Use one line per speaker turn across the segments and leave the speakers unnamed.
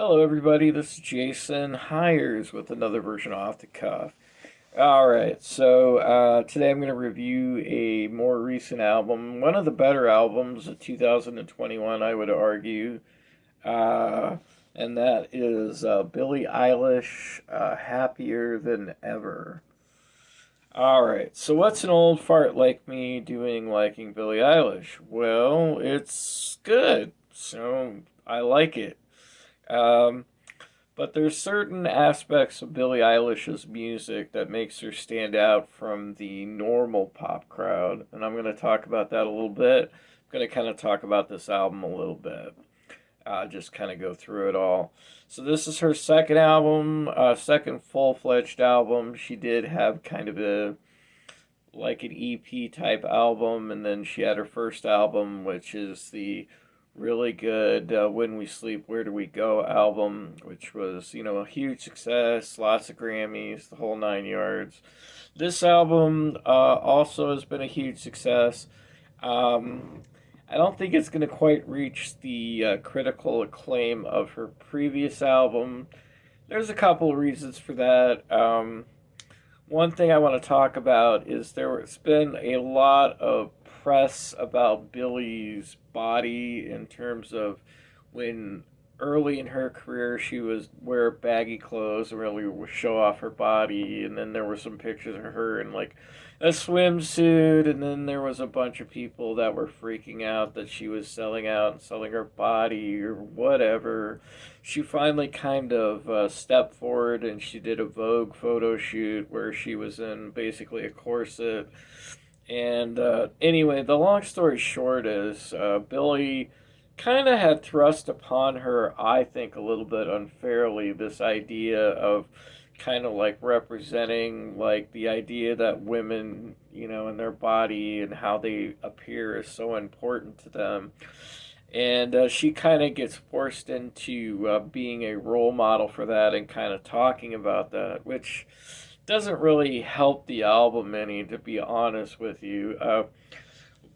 Hello, everybody. This is Jason Heires with another version of Off the Cuff. All right, so today I'm going to review a more recent album, one of the better albums of 2021, I would argue, uh, and that is Billie Eilish, Happier Than Ever. All right, so what's an old fart like me doing liking Billie Eilish? Well, it's good, so I like it. Um, but there's certain aspects of Billie Eilish's music that makes her stand out from the normal pop crowd, and I'm going to talk about that a little bit. I'm going to kind of talk about this album a little bit. Just kind of go through it all. So this is her second album, second full-fledged album. She did have kind of a like an EP type album, and then she had her first album, which is the really good When We Sleep, Where Do We Go album, which was, a huge success, lots of Grammys, the whole nine yards. This album also has been a huge success. Um, I don't think it's going to quite reach the critical acclaim of her previous album. There's a couple of reasons for that. One thing I want to talk about is there's been a lot of press about Billie's body in terms of when early in her career she was wear baggy clothes and really show off her body, and then there were some pictures of her in like a swimsuit, and then there was a bunch of people that were freaking out that she was selling out and selling her body or whatever. She finally kind of stepped forward and she did a Vogue photo shoot where she was in basically a corset. And anyway, the long story short is Billie kind of had thrust upon her, I think, a little bit unfairly, this idea of kind of like representing like the idea that women, and their body and how they appear is so important to them. And she kind of gets forced into being a role model for that and kind of talking about that, which doesn't really help the album any, to be honest with you.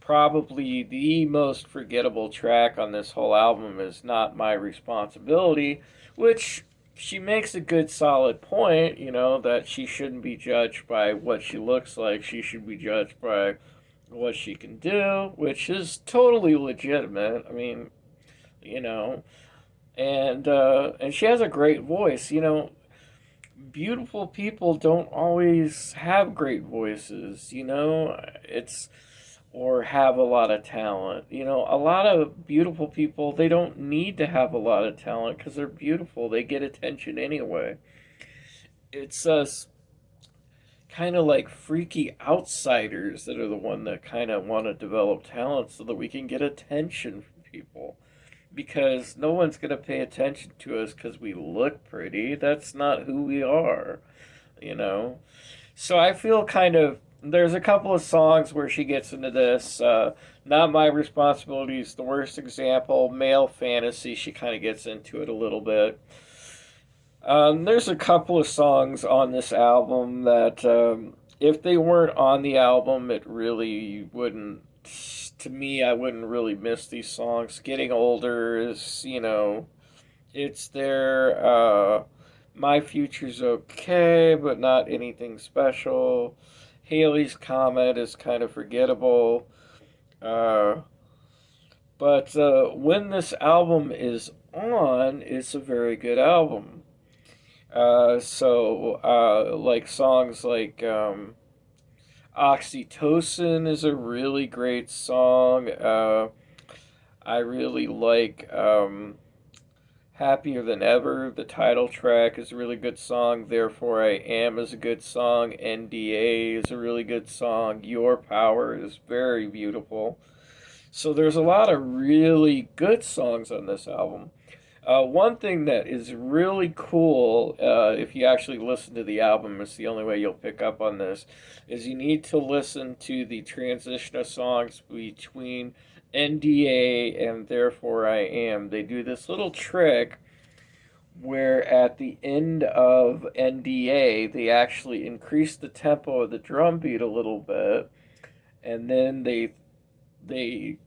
Probably the most forgettable track on this whole album is Not My Responsibility, which she makes a good solid point, that she shouldn't be judged by what she looks like. She should be judged by what she can do, which is totally legitimate. I mean, you know, and she has a great voice. Beautiful people don't always have great voices. It's or have a lot of talent. A lot of beautiful people, they don't need to have a lot of talent because they're beautiful. They get attention anyway. It's us kind of like freaky outsiders that are the one that kind of want to develop talent so that we can get attention from people. Because no one's going to pay attention to us because we look pretty. That's not who we are, you know? So I feel kind of. There's a couple of songs where she gets into this. Not My Responsibility is the worst example. Male Fantasy, she kind of gets into it a little bit. There's a couple of songs on this album that, if they weren't on the album, it really wouldn't. To me, I wouldn't really miss these songs. Getting Older is, it's there. My Future's okay, but not anything special. Haley's Comet is kind of forgettable. Uh, but when this album is on, it's a very good album. Like songs like Oxytocin is a really great song. I really like Happier Than Ever. The title track is a really good song. Therefore I Am is a good song. NDA is a really good song. Your Power is very beautiful. So there's a lot of really good songs on this album. One thing that is really cool, if you actually listen to the album, it's the only way you'll pick up on this, is you need to listen to the transition of songs between NDA and Therefore I Am. They do this little trick where at the end of NDA, they actually increase the tempo of the drum beat a little bit, and then they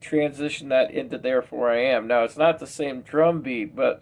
transition that into Therefore I Am. Now, it's not the same drum beat, but